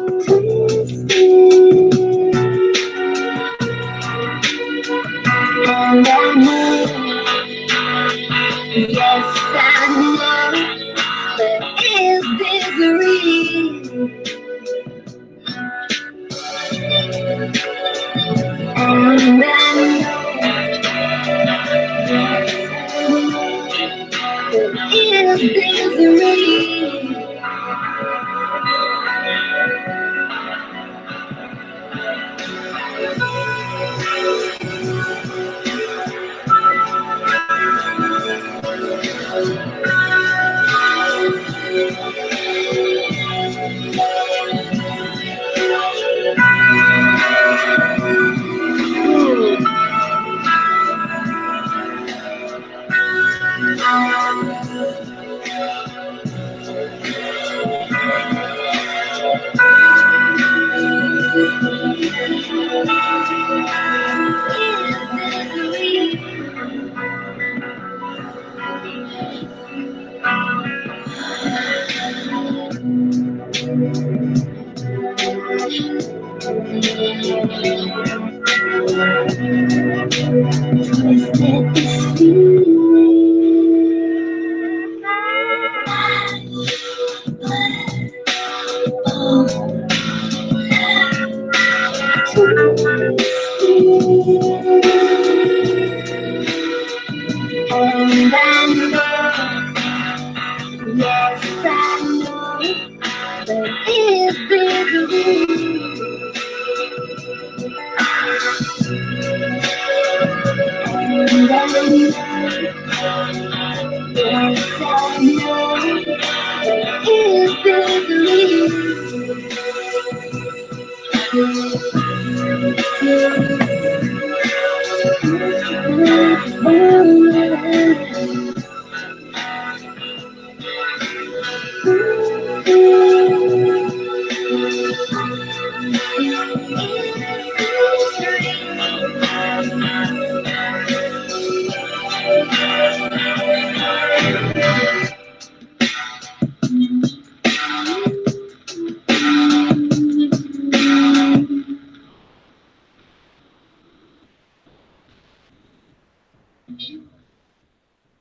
And I know, yes, I know there is misery. And I know, there is misery. And I know, yes, I know there is misery. And I know, yes, I know there is misery.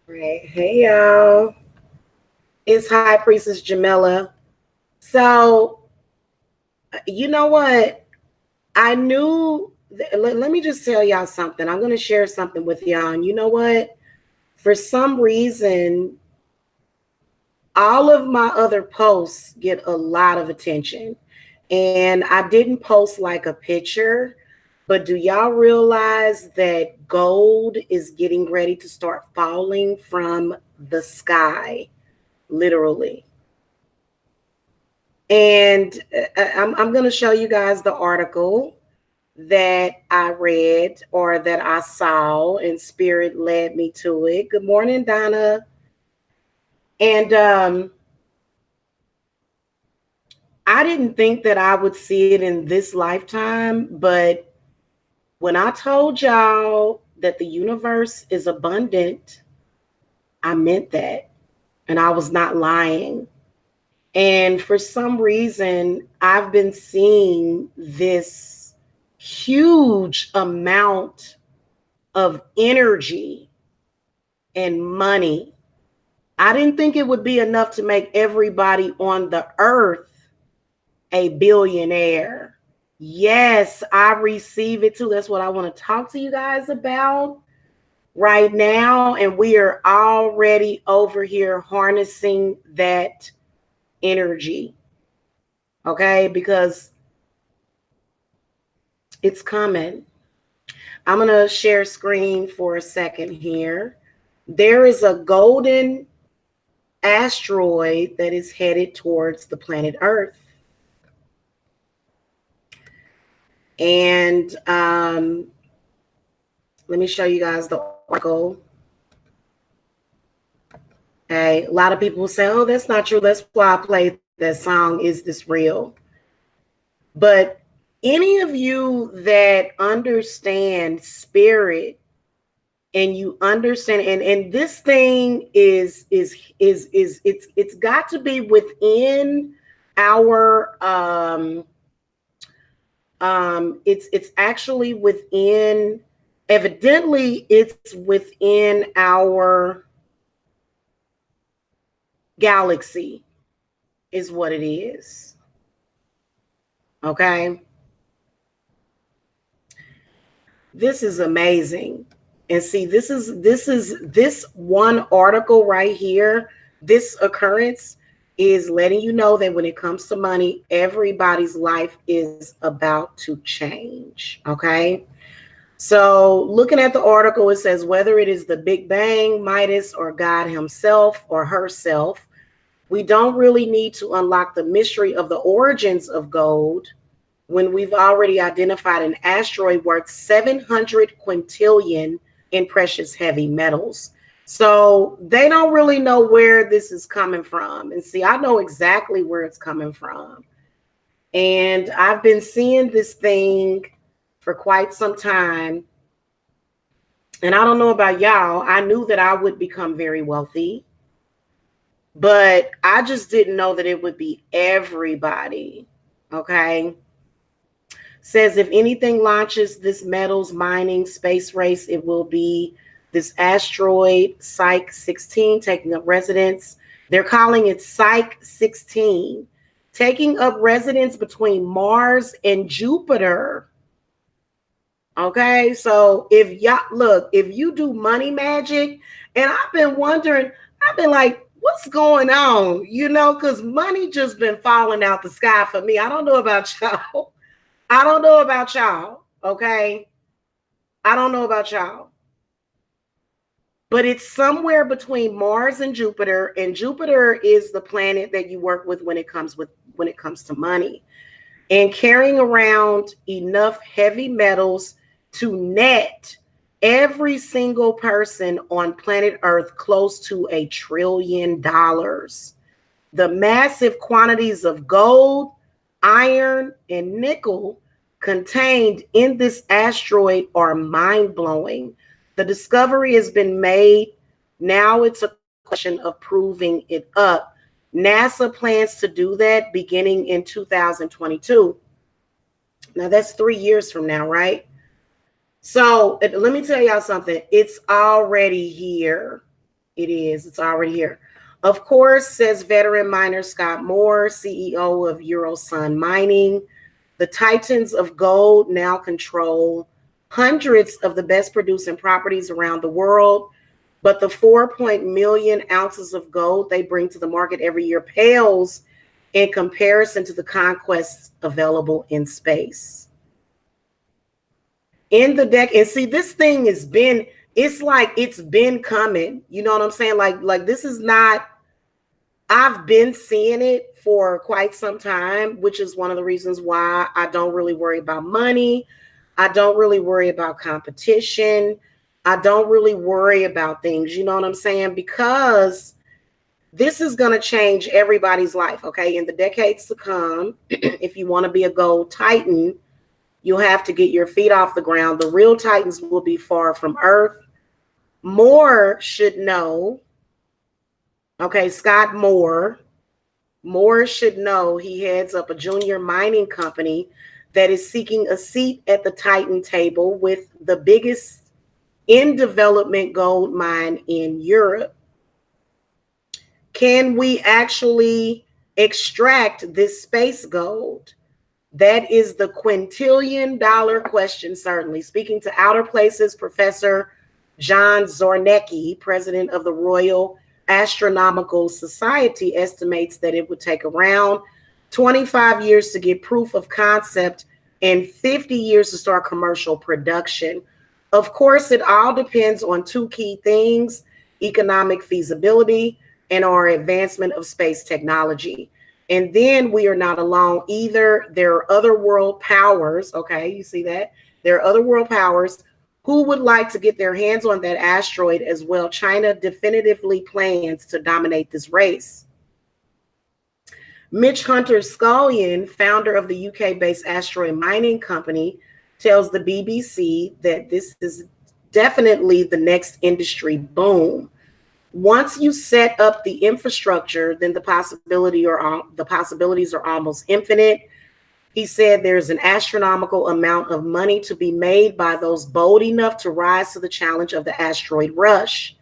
Right. Hey, y'all. It's High Priestess Jamila. So, you know what? I knew, let me just tell y'all something. I'm going to share something with y'all. And you know what? For some reason, all of my other posts get a lot of attention. And I didn't post like a picture, but do y'all realize that gold is getting ready to start falling from the sky, literally? And I'm going to show you guys the article that I read or that I saw, and Spirit led me to it. Good morning, Donna. And I didn't think that I would see it in this lifetime, but when I told y'all that the universe is abundant, I meant that, and I was not lying. And for some reason, I've been seeing this huge amount of energy and money. I didn't think it would be enough to make everybody on the earth a billionaire. Yes, I receive it too. That's what I want to talk to you guys about right now. And we are already over here harnessing that energy. Okay, because it's coming. I'm going to share screen for a second here. There is a golden asteroid that is headed towards the planet Earth. And let me show you guys the article. Okay, a lot of people say, oh, that's not true. That's why I played that song, Is This Real? But any of you that understand spirit and you understand, and this thing is it's got to be within our It's actually within, evidently, it's within our galaxy, is what it is. Okay. This is amazing. And see, this one article right here, this occurrence is letting you know that when it comes to money, everybody's life is about to change. Okay. So, looking at the article, it says whether it is the Big Bang, Midas, or God himself or herself, we don't really need to unlock the mystery of the origins of gold when we've already identified an asteroid worth 700 quintillion in precious heavy metals. So they don't really know where this is coming from. And see, I know exactly where it's coming from. And I've been seeing this thing for quite some time. And I don't know about y'all. I knew that I would become very wealthy, but I just didn't know that it would be everybody. Okay. Says if anything launches this metals mining space race, it will be this asteroid Psyche 16 taking up residence. They're calling it Psyche 16, taking up residence between Mars and Jupiter. Okay, so if y'all look, if you do money magic, and I've been wondering, I've been like, what's going on? Because money just been falling out the sky for me. I don't know about y'all. I don't know about y'all, okay? I don't know about y'all. But it's somewhere between Mars and Jupiter is the planet that you work with when it comes to money. And carrying around enough heavy metals to net every single person on planet Earth close to $1 trillion. The massive quantities of gold, iron, and nickel contained in this asteroid are mind-blowing. The discovery has been made. Now it's a question of proving it up. NASA plans to do that beginning in 2022. Now that's 3 years from now, right? So let me tell y'all something. It's already here. It is. It's already here. Of course, says veteran miner Scott Moore, CEO of Eurosun Mining, the Titans of Gold now control hundreds of the best producing properties around the world, but the 4 million ounces of gold they bring to the market every year pales in comparison to the conquests available in space. In the deck, and see, this thing has been, it's like it's been coming. You know what I'm saying? Like this is not, I've been seeing it for quite some time, which is one of the reasons why I don't really worry about money. I don't really worry about competition. I don't really worry about things, you know what I'm saying? Because this is going to change everybody's life, okay? In the decades to come, if you want to be a gold titan, you'll have to get your feet off the ground. The real titans will be far from Earth. Moore should know. Okay, Scott Moore. Moore should know he heads up a junior mining company that is seeking a seat at the Titan table with the biggest in development gold mine in Europe. Can we actually extract this space gold? That is the quintillion dollar question, certainly. Speaking to Outer Places, Professor John Zornecki, president of the Royal Astronomical Society, estimates that it would take around 25 years to get proof of concept and 50 years to start commercial production. Of course, it all depends on two key things: economic feasibility and our advancement of space technology. And then we are not alone either. There are other world powers. Okay, you see that? There are other world powers who would like to get their hands on that asteroid as well. China definitively plans to dominate this race. Mitch Hunter Scullion, founder of the UK-based asteroid mining company, tells the BBC that this is definitely the next industry boom. Once you set up the infrastructure, then the possibilities are almost infinite. He said there's an astronomical amount of money to be made by those bold enough to rise to the challenge of the asteroid rush.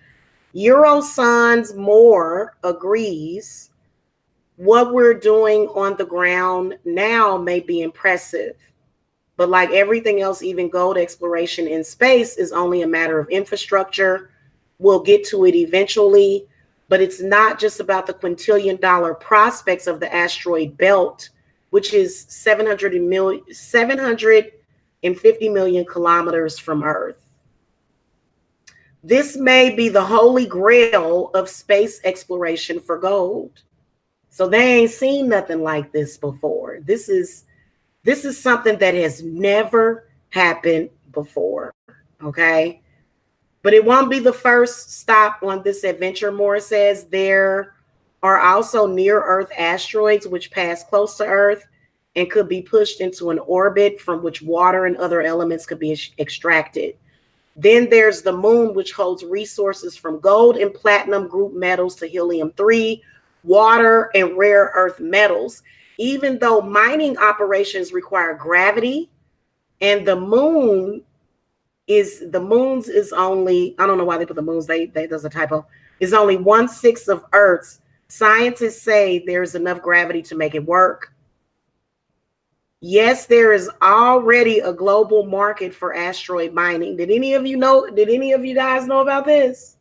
Eurosons Moore agrees what we're doing on the ground now may be impressive, but like everything else, even gold exploration in space is only a matter of infrastructure. We'll get to it eventually, but it's not just about the quintillion dollar prospects of the asteroid belt, which is 750 million kilometers from Earth. This may be the holy grail of space exploration for gold. So they ain't seen nothing like this before. This is something that has never happened before, okay? But it won't be the first stop on this adventure. Moore says there are also near Earth asteroids which pass close to Earth and could be pushed into an orbit from which water and other elements could be extracted. Then there's the moon, which holds resources from gold and platinum group metals to helium-3, water, and rare earth metals. Even though mining operations require gravity, and the moon's is only, I don't know why they put the moons, they there's a typo, is only 1/6 of Earth's. Scientists say there's enough gravity to make it work. Yes, there is already a global market for asteroid mining. Did any of you guys know about this?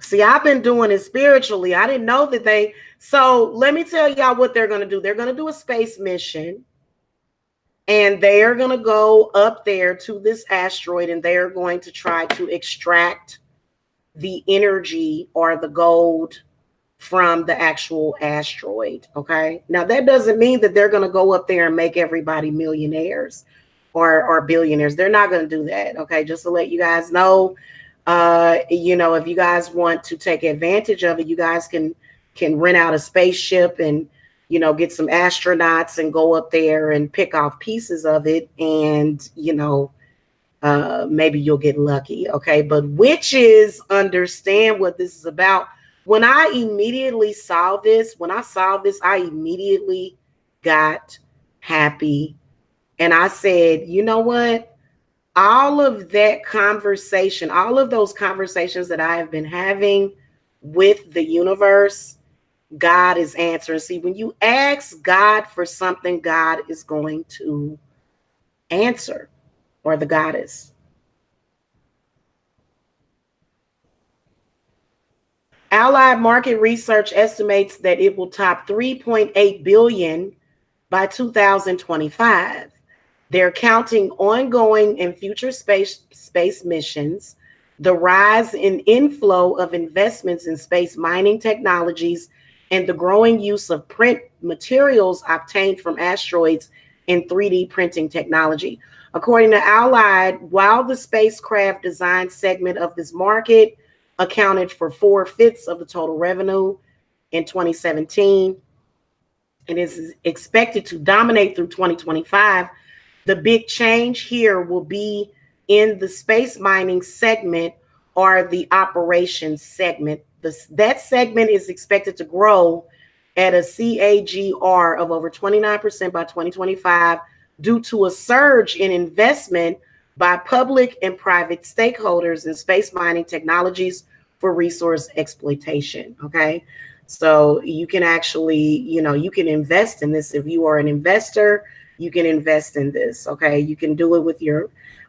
See, I've been doing it spiritually. I didn't know that so let me tell y'all what they're going to do. They're going to do a space mission, and they are going to go up there to this asteroid, and they are going to try to extract the energy or the gold from the actual asteroid. Okay. Now that doesn't mean that they're going to go up there and make everybody millionaires or billionaires. They're not going to do that. Okay. Just to let you guys know, if you guys want to take advantage of it, you guys can rent out a spaceship and, get some astronauts and go up there and pick off pieces of it. And, maybe you'll get lucky. Okay. But witches understand what this is about. When I saw this, I immediately got happy. And I said, you know what? All of that conversation, all of those conversations that I have been having with the universe, God is answering. See, when you ask God for something, God is going to answer, or the goddess. Allied Market Research estimates that it will top 3.8 billion by 2025. They're counting ongoing and future space missions, the rise in inflow of investments in space mining technologies, and the growing use of print materials obtained from asteroids in 3D printing technology. According to Allied, while the spacecraft design segment of this market accounted for 4/5 of the total revenue in 2017 and is expected to dominate through 2025, the big change here will be in the space mining segment or the operations segment. That segment is expected to grow at a CAGR of over 29% by 2025 due to a surge in investment by public and private stakeholders in space mining technologies for resource exploitation. Okay. So you can actually, you can invest in this. If you are an investor, you can invest in this. Okay. You can do it with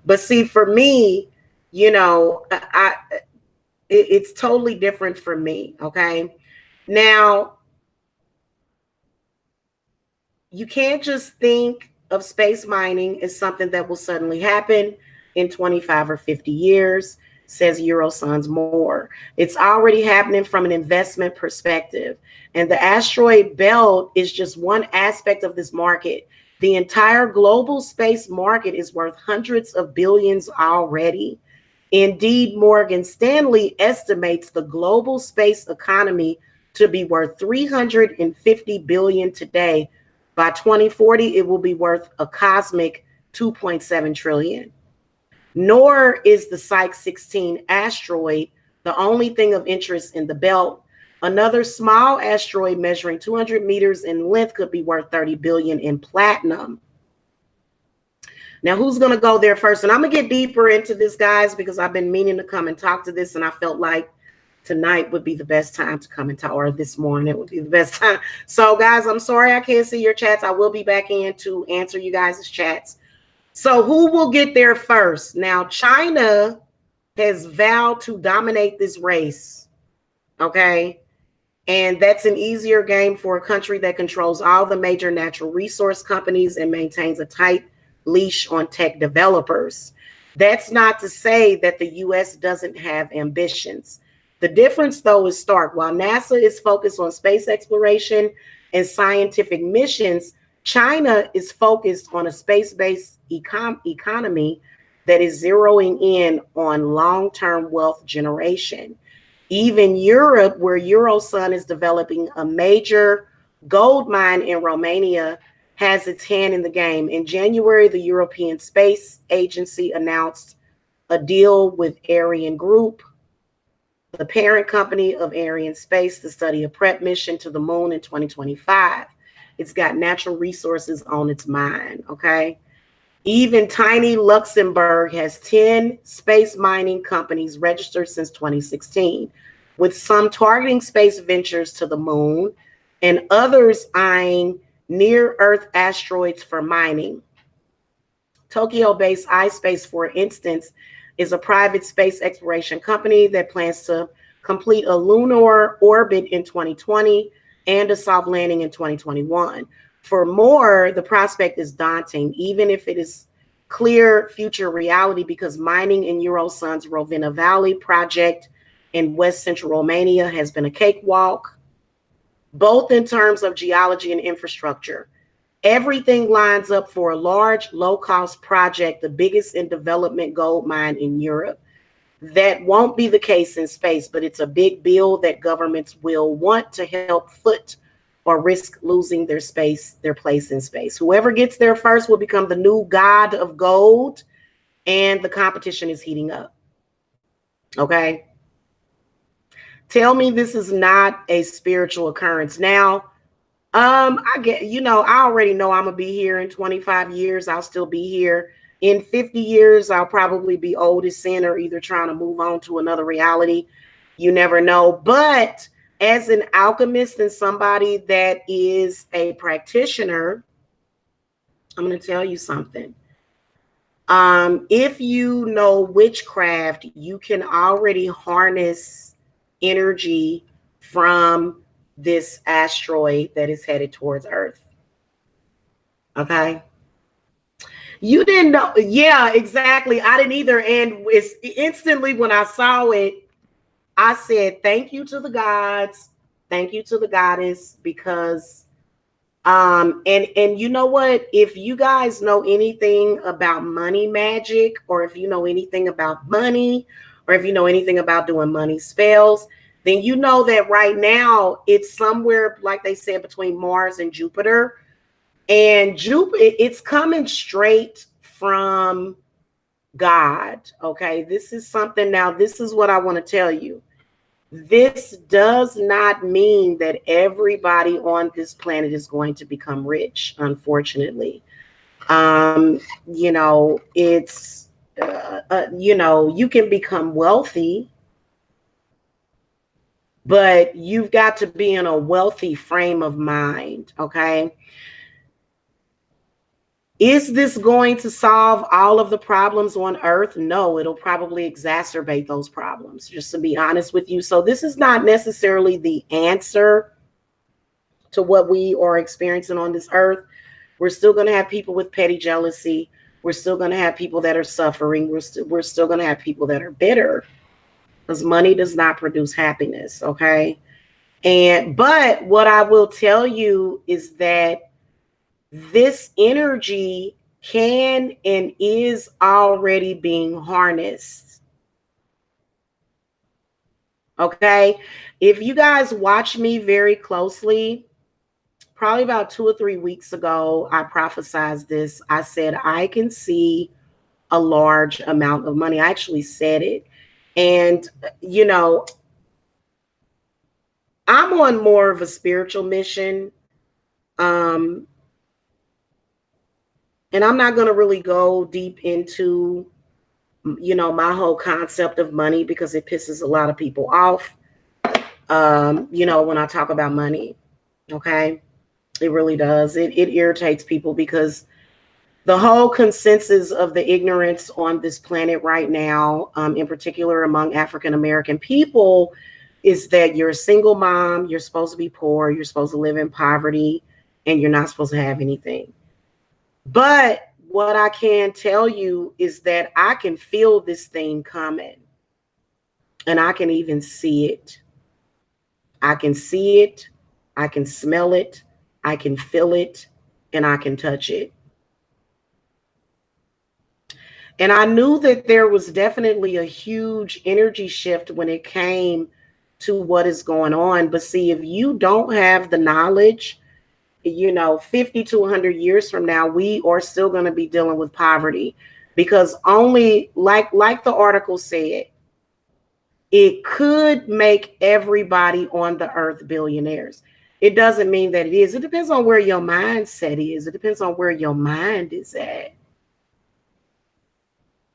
but see, for me, it's totally different for me. Okay. Now, you can't just think of space mining as something that will suddenly happen in 25 or 50 years, says Eurosons Moore. It's already happening from an investment perspective. And the asteroid belt is just one aspect of this market. The entire global space market is worth hundreds of billions already. Indeed, Morgan Stanley estimates the global space economy to be worth 350 billion today. By 2040, it will be worth a cosmic 2.7 trillion. Nor is the Psyche 16 asteroid the only thing of interest in the belt. Another small asteroid measuring 200 meters in length could be worth 30 billion in platinum. Now, who's going to go there first? And I'm going to get deeper into this, guys, because I've been meaning to come and talk to this, and I felt like tonight would be the best time to come and talk, or this morning would be the best time. So, guys, I'm sorry I can't see your chats. I will be back in to answer you guys' chats. So, who will get there first? Now, China has vowed to dominate this race, okay? And that's an easier game for a country that controls all the major natural resource companies and maintains a tight leash on tech developers. That's not to say that the US doesn't have ambitions. The difference, though, is stark. While NASA is focused on space exploration and scientific missions, China is focused on a space-based economy that is zeroing in on long-term wealth generation. Even Europe, where Eurosun is developing a major gold mine in Romania, has its hand in the game. In January, the European Space Agency announced a deal with Ariane Group, the parent company of Ariane Space, to study a prep mission to the moon in 2025. It's got natural resources on its mind, okay? Even tiny Luxembourg has 10 space mining companies registered since 2016, with some targeting space ventures to the moon and others eyeing near-Earth asteroids for mining. Tokyo-based iSpace, for instance, is a private space exploration company that plans to complete a lunar orbit in 2020 and a soft landing in 2021. For more, the prospect is daunting, even if it is clear future reality, because mining in Eurosun's Rovina Valley project in West Central Romania has been a cakewalk, both in terms of geology and infrastructure. Everything lines up for a large, low-cost project, the biggest in development gold mine in Europe. That won't be the case in space, but it's a big bill that governments will want to help foot or risk losing their place in space. Whoever gets there first will become the new god of gold, and the competition is heating up. Okay? Tell me this is not a spiritual occurrence. Now, I get, I already know I'm gonna be here in 25 years. I'll still be here. In 50 years, I'll probably be old as sin or either trying to move on to another reality. You never know. But as an alchemist and somebody that is a practitioner, I'm going to tell you something. If you know witchcraft, you can already harness energy from this asteroid that is headed towards Earth. Okay. You didn't know. Yeah, exactly. I didn't either. And it's instantly when I saw it, I said, thank you to the gods. Thank you to the goddess, because and you know what? If you guys know anything about money magic, or if you know anything about money, or if you know anything about doing money spells, then you know that right now it's somewhere, like they said, between Mars and Jupiter. And Jupiter, it's coming straight from God. Okay. This is something. Now, this is what I want to tell you. This does not mean that everybody on this planet is going to become rich, unfortunately. It's, you can become wealthy, but you've got to be in a wealthy frame of mind, okay? Is this going to solve all of the problems on Earth? No, it'll probably exacerbate those problems, just to be honest with you. So this is not necessarily the answer to what we are experiencing on this Earth. We're still going to have people with petty jealousy. We're still going to have people that are suffering. We're still going to have people that are bitter, because money does not produce happiness, okay? But what I will tell you is that this energy can and is already being harnessed. Okay. If you guys watch me very closely, probably about 2 or 3 weeks ago, I prophesied this. I said, I can see a large amount of money. I actually said it. And, I'm on more of a spiritual mission. Um, and I'm not going to really go deep into, my whole concept of money because it pisses a lot of people off, when I talk about money. Okay. It really does. It irritates people because the whole consensus of the ignorance on this planet right now, in particular among African American people, is that you're a single mom, you're supposed to be poor, you're supposed to live in poverty, and you're not supposed to have anything. But what I can tell you is that I can feel this thing coming and I can even see it. I can see it, I can smell it, I can feel it, and I can touch it. And I knew that there was definitely a huge energy shift when it came to what is going on. But see, if you don't have the knowledge, 50 to 100 years from now, we are still going to be dealing with poverty because only like the article said, it could make everybody on the earth billionaires. It doesn't mean that it is. It depends on where your mindset is. It depends on where your mind is at.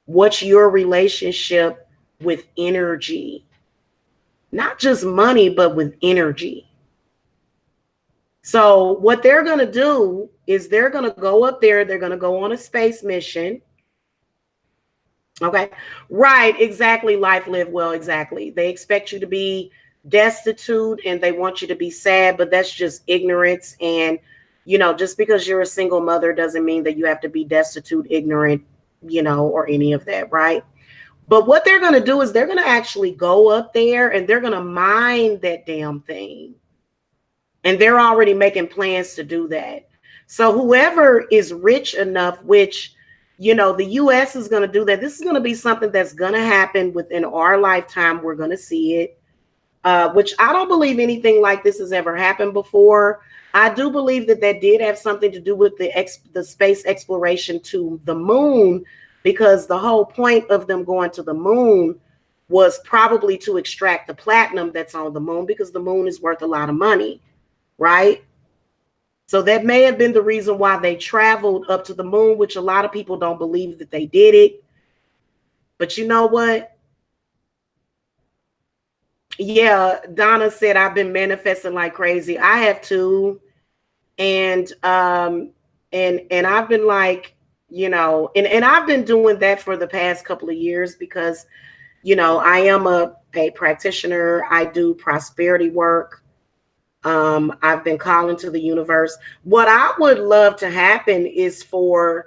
What's your relationship with energy? Not just money, but with energy. So, what they're going to do is they're going to go up there, they're going to go on a space mission. Okay. Right. Exactly. Life lived well. Exactly. They expect you to be destitute and they want you to be sad, but that's just ignorance. And, just because you're a single mother doesn't mean that you have to be destitute, ignorant, or any of that. Right. But what they're going to do is they're going to actually go up there and they're going to mine that damn thing. And they're already making plans to do that. So whoever is rich enough, which, the US is going to do that. This is going to be something that's going to happen within our lifetime. We're going to see it, which I don't believe anything like this has ever happened before. I do believe that that did have something to do with the space exploration to the moon, because the whole point of them going to the moon was probably to extract the platinum that's on the moon, because the moon is worth a lot of money, right? So that may have been the reason why they traveled up to the moon, which a lot of people don't believe that they did it. But you know what? Yeah, Donna said I've been manifesting like crazy. I have too. And I've been like, and I've been doing that for the past couple of years because, I am a practitioner. I do prosperity work. I've been calling to the universe. What I would love to happen is for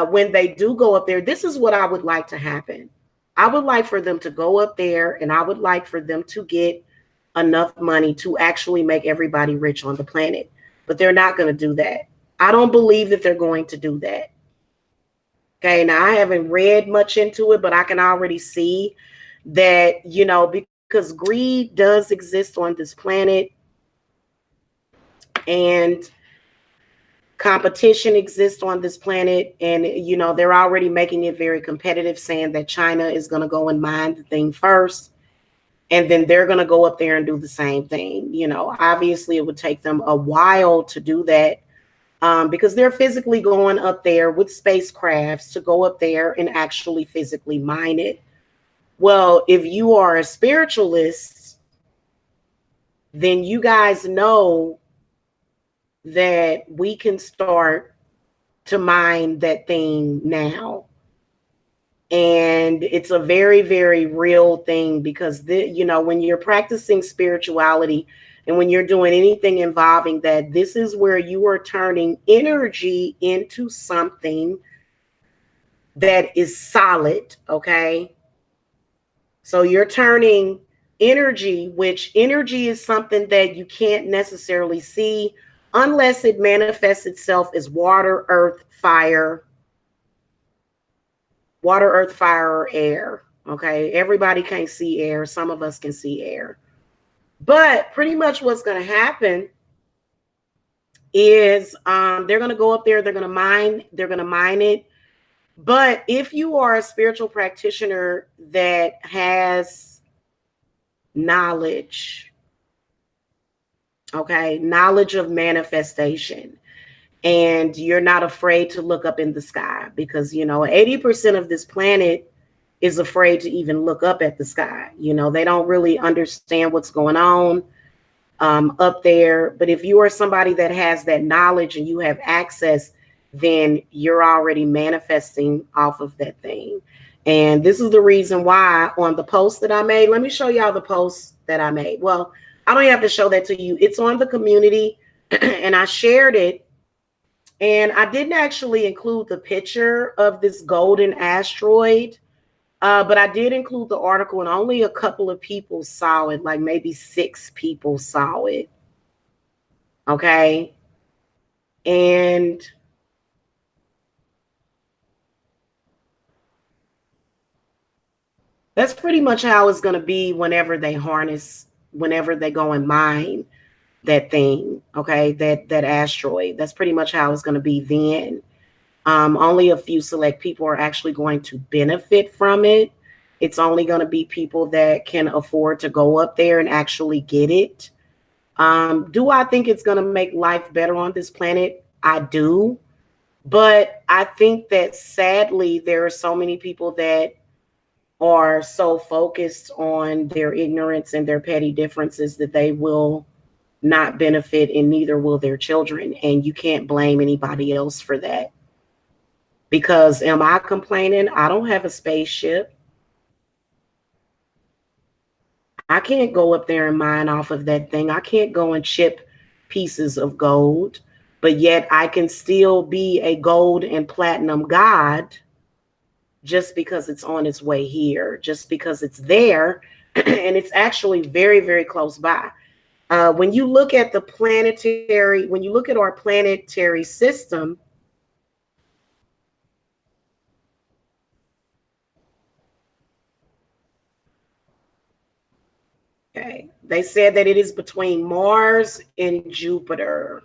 when they do go up there, this is what I would like to happen. I would like for them to go up there and I would like for them to get enough money to actually make everybody rich on the planet. But they're not going to do that. I don't believe that they're going to do that. Okay, now I haven't read much into it, but I can already see that, because greed does exist on this planet and competition exists on this planet, and they're already making it very competitive, saying that China is going to go and mine the thing first, and then they're going to go up there and do the same thing. Obviously it would take them a while to do that, because they're physically going up there with spacecrafts to go up there and actually physically mine it. Well, if you are a spiritualist, then you guys know that we can start to mine that thing now. And it's a very, very real thing, because when you're practicing spirituality and when you're doing anything involving that, this is where you are turning energy into something that is solid. Okay. So you're turning energy, which energy is something that you can't necessarily see unless it manifests itself as water, earth, fire, or air. Okay. Everybody can't see air. Some of us can see air. But pretty much what's going to happen is they're going to go up there, they're going to mine it. But if you are a spiritual practitioner that has knowledge, Okay, knowledge of manifestation. And you're not afraid to look up in the sky because, 80% of this planet is afraid to even look up at the sky. They don't really understand what's going on up there. But if you are somebody that has that knowledge and you have access, then you're already manifesting off of that thing. And this is the reason why on the post that I made, let me show y'all the post that I made. Well, I don't have to show that to you. It's on the community and I shared it. And I didn't actually include the picture of this golden asteroid, but I did include the article, and only a couple of people saw it, like maybe 6 people saw it. Okay. And that's pretty much how it's going to be whenever they go and mine that thing. Okay. That asteroid. That's pretty much how it's going to be then. Only a few select people are actually going to benefit from it. It's only going to be people that can afford to go up there and actually get it. Do I think it's going to make life better on this planet? I do. But I think that sadly, there are so many people that are so focused on their ignorance and their petty differences that they will not benefit, and neither will their children. And you can't blame anybody else for that. Because am I complaining? I don't have a spaceship. I can't go up there and mine off of that thing. I can't go and chip pieces of gold, but yet I can still be a gold and platinum god just because it's on its way here, just because it's there. And it's actually very, very close by. When you look at when you look at our planetary system, okay, they said that it is between Mars and Jupiter.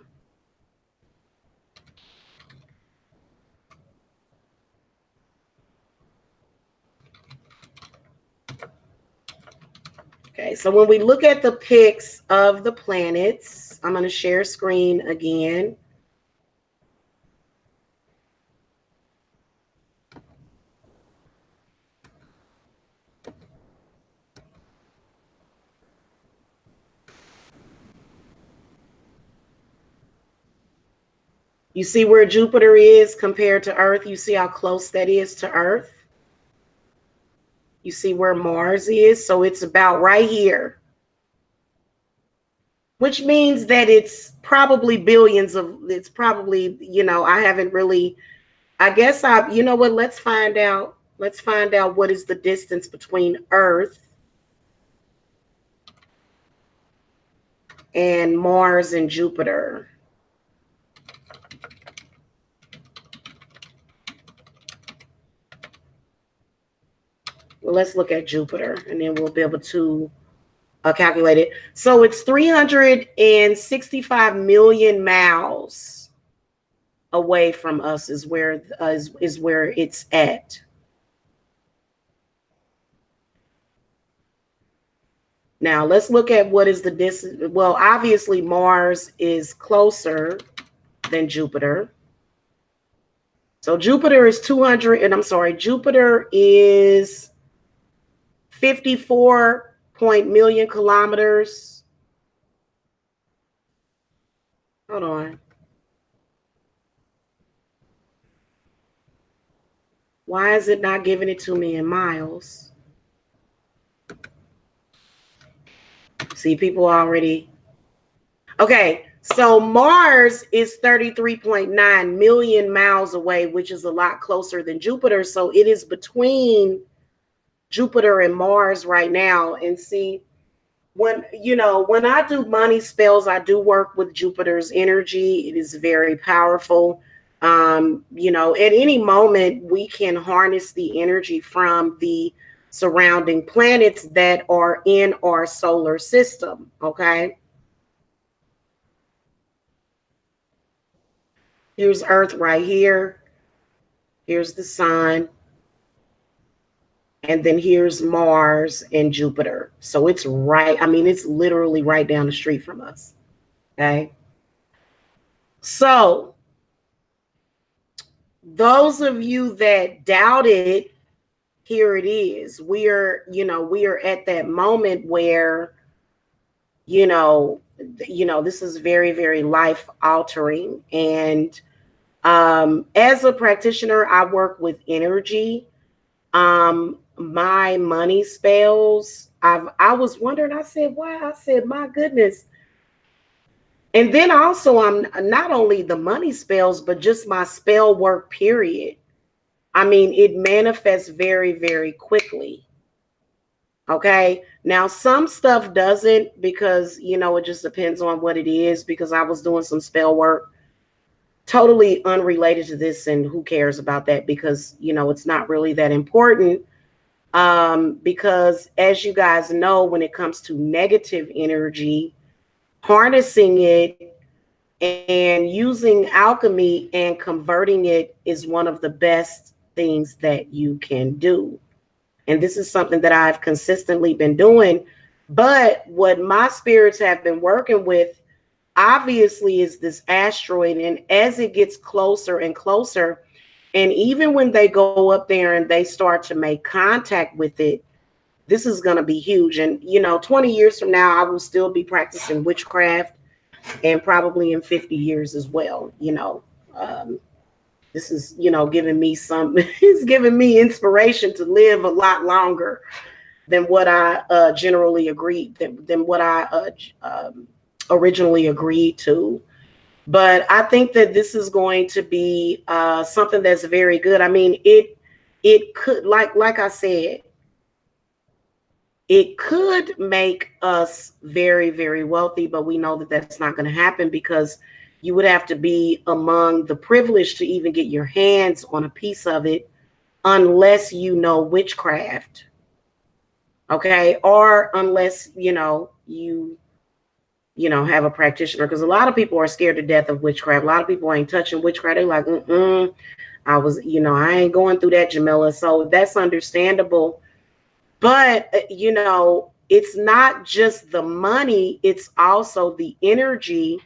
Okay, so when we look at the pics of the planets, I'm going to share screen again. You see where Jupiter is compared to Earth? You see how close that is to Earth? You see where Mars is? So it's about right here, which means that it's probably it's probably, I haven't really, I guess you know what, let's find out. Let's find out what is the distance between Earth and Mars and Jupiter. Well, let's look at Jupiter and then we'll be able to calculate it. So it's 365 million miles away from us is where it's at. Now let's look at what is the distance. Well, obviously Mars is closer than Jupiter. So Jupiter is 200, and I'm sorry, Jupiter is 54 million kilometers. Hold on. Why is it not giving it to me in miles? See, people already. Okay, so Mars is 33.9 million miles away, which is a lot closer than Jupiter. So it is between Jupiter and Mars right now. And see, when I do money spells, I do work with Jupiter's energy. It is very powerful. At any moment we can harness the energy from the surrounding planets that are in our solar system. Okay. Here's Earth right here. Here's the sun. And then here's Mars and Jupiter. So it's right. I mean, it's literally right down the street from us. Okay. So, those of you that doubt it, here it is. We are at that moment where, you know, this is very, very life altering. And as a practitioner, I work with energy. My money spells. I was wondering, I said, wow, I said, my goodness. And then also I'm not only the money spells, but just my spell work, period. I mean, it manifests very, very quickly. Okay. Now, some stuff doesn't because, it just depends on what it is. Because I was doing some spell work totally unrelated to this, and who cares about that because, it's not really that important. Because as you guys know, when it comes to negative energy, harnessing it and using alchemy and converting it is one of the best things that you can do. And this is something that I've consistently been doing. But what my spirits have been working with, obviously, is this asteroid. And as it gets closer and closer, and even when they go up there and they start to make contact with it, this is going to be huge. And, 20 years from now, I will still be practicing witchcraft, and probably in 50 years as well. Um, this is, giving me some, it's giving me inspiration to live a lot longer than what I generally agreed, than what I originally agreed to. But I think that this is going to be something that's very good. I mean, it could, like I said, it could make us very, very wealthy, but we know that that's not going to happen because you would have to be among the privileged to even get your hands on a piece of it unless you know witchcraft. Okay. Or unless, have a practitioner, because a lot of people are scared to death of witchcraft. A lot of people ain't touching witchcraft. They're like, I ain't going through that, Jamila. So that's understandable. But, it's not just the money, it's also the energy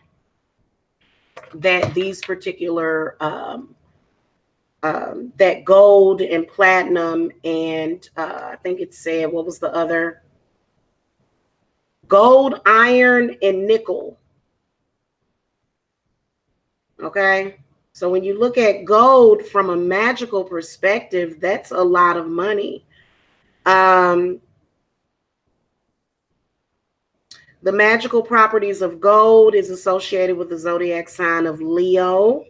that these particular, that gold and platinum, and I think it said, what was the other? Gold, iron, and nickel. Okay. So when you look at gold from a magical perspective, that's a lot of money. Um, The magical properties of gold is associated with the zodiac sign of Leo.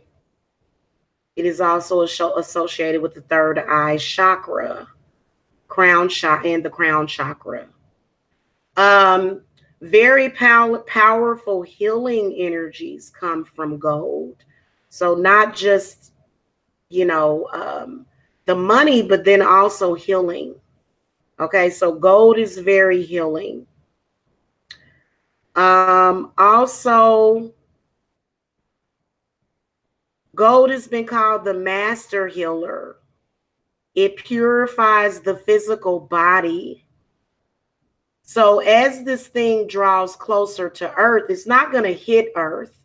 It is also associated with the third eye chakra, crown chakra, and the crown chakra. Um, Very powerful healing energies come from gold. So not just, you know, um, the money, but then also healing. Okay, so gold is very healing. Also, gold has been called the master healer. It purifies the physical body. So as this thing draws closer to Earth, it's not going to hit Earth.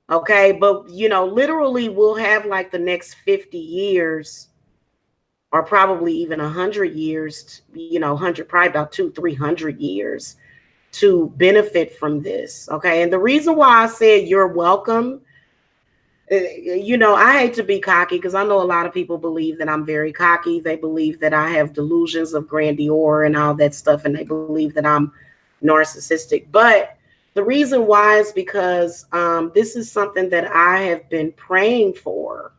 Okay, but literally we'll have like the next 50 years, or probably even 100 years, 100, probably about 200-300 years to benefit from this. Okay, and the reason why I said you're welcome, I hate to be cocky because I know a lot of people believe that I'm very cocky. They believe that I have delusions of grandeur and all that stuff, and they believe that I'm narcissistic. But the reason why is because this is something that I have been praying for,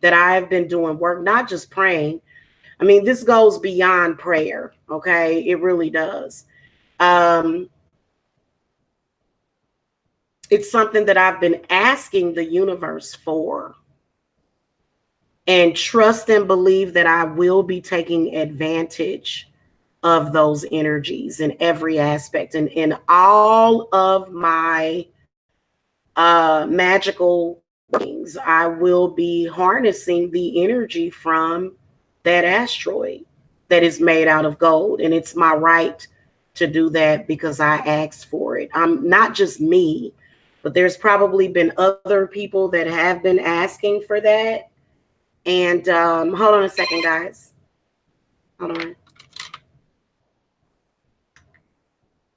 that I have been doing work, not just praying. I mean, this goes beyond prayer. Okay, it really does. Um, it's something that I've been asking the universe for, and trust and believe that I will be taking advantage of those energies in every aspect, and in all of my magical things. I will be harnessing the energy from that asteroid that is made out of gold, and it's my right to do that because I asked for it. Not just me, but there's probably been other people that have been asking for that. And hold on a second, guys. Hold on.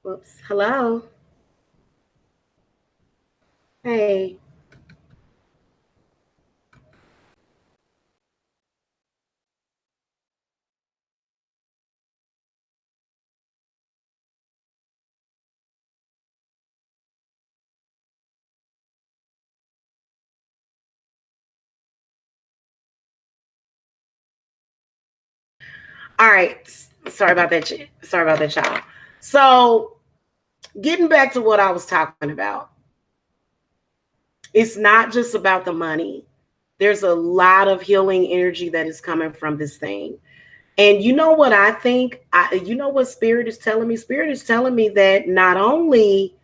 Whoops. Hello. Hey. All right. Sorry about that. Sorry about that, child. So, getting back to what I was talking about, it's not just about the money. There's a lot of healing energy that is coming from this thing. And you know what I think? You know what Spirit is telling me? Spirit is telling me that not only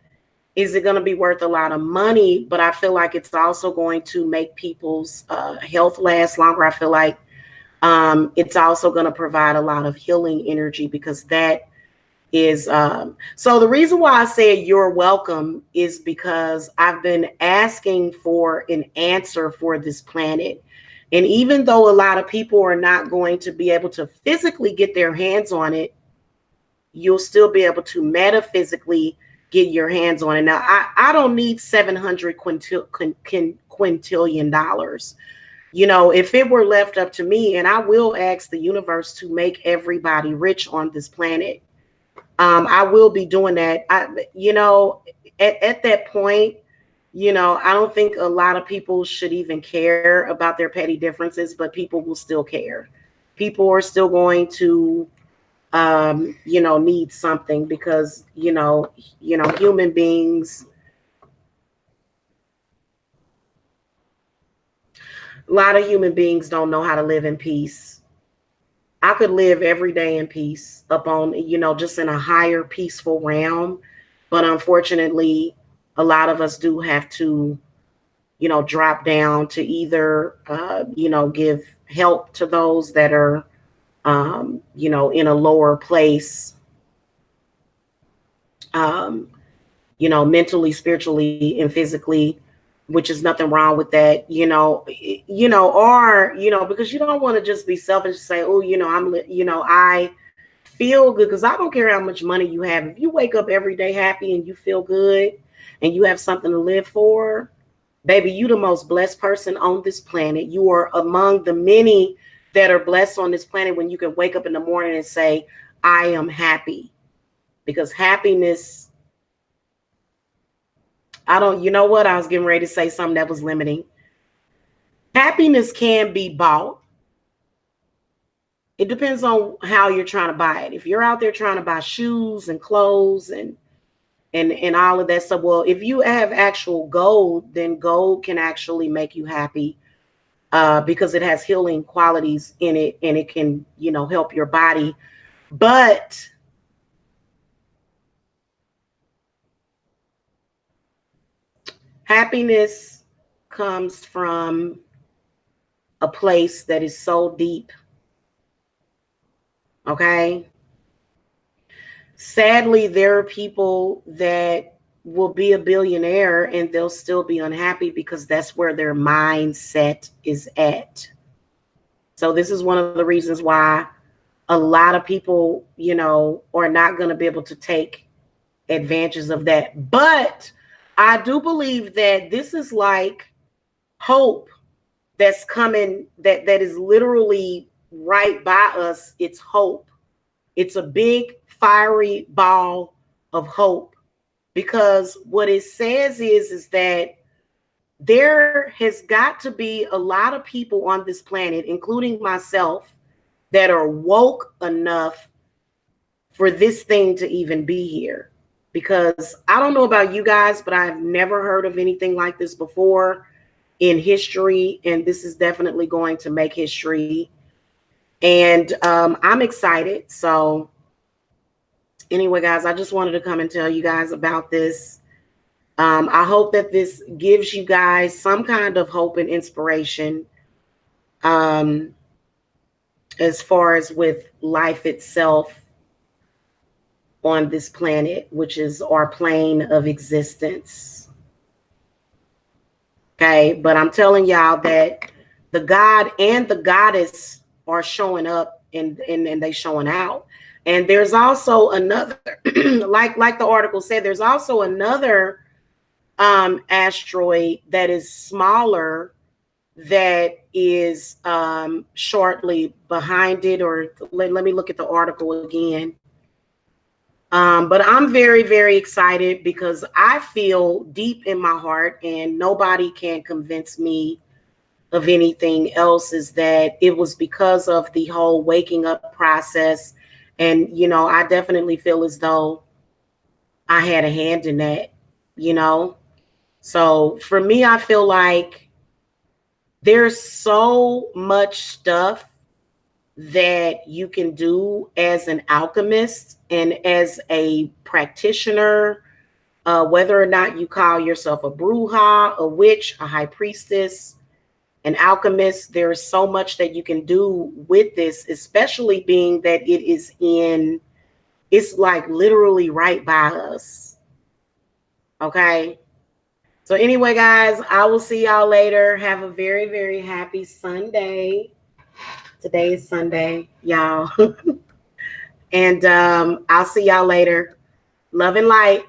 is it going to be worth a lot of money, but I feel like it's also going to make people's health last longer. I feel like it's also going to provide a lot of healing energy because that is so the reason why I said you're welcome is because I've been asking for an answer for this planet. And even though a lot of people are not going to be able to physically get their hands on it, you'll still be able to metaphysically get your hands on it. Now, I don't need 700 quintillion dollars. You know, if it were left up to me, and I will ask the universe to make everybody rich on this planet, I will be doing that. At that point, I don't think a lot of people should even care about their petty differences, but people will still care. People are still going to, need something because, human beings, a lot of human beings don't know how to live in peace. I could live every day in peace up on, just in a higher peaceful realm. But unfortunately, a lot of us do have to, drop down to either, give help to those that are, in a lower place, um, mentally, spiritually, and physically, which is nothing wrong with that, or, because you don't want to just be selfish and say, oh, I feel good because I don't care how much money you have. If you wake up every day happy and you feel good and you have something to live for, baby, you the most blessed person on this planet. You are among the many that are blessed on this planet when you can wake up in the morning and say, I am happy. Because happiness, I don't, you know what? I was getting ready to say something that was limiting. Happiness can be bought. It depends on how you're trying to buy it. If you're out there trying to buy shoes and clothes and all of that stuff, well, if you have actual gold, then gold can actually make you happy because it has healing qualities in it and it can, help your body. But happiness comes from a place that is so deep. Okay. Sadly, there are people that will be a billionaire and they'll still be unhappy because that's where their mindset is at. So, this is one of the reasons why a lot of people, are not going to be able to take advantages of that. But I do believe that this is like hope that's coming, that is literally right by us. It's hope. It's a big fiery ball of hope because what it says is that there has got to be a lot of people on this planet, including myself, that are woke enough for this thing to even be here. Because I don't know about you guys, but I've never heard of anything like this before in history. And this is definitely going to make history. And I'm excited. So, anyway, guys, I just wanted to come and tell you guys about this. I hope that this gives you guys some kind of hope and inspiration as far as with life itself. on this planet, which is our plane of existence. Okay, but I'm telling y'all that the God and the goddess are showing up, and they showing out. And there's also another, like the article said, there's also another asteroid that is smaller, that is shortly behind it. Or let me look at the article again. But I'm very, very excited because I feel deep in my heart, and nobody can convince me of anything else, is that it was because of the whole waking up process. And, I definitely feel as though I had a hand in that, you know? So for me, I feel like there's so much stuff that you can do as an alchemist and as a practitioner, whether or not you call yourself a bruja, a witch, a high priestess, an alchemist. There is so much that you can do with this, especially being that it's like literally right by us. Okay. So, anyway, guys, I will see y'all later. Have a very, very happy Sunday. Today is Sunday, y'all. And I'll see y'all later. Love and light.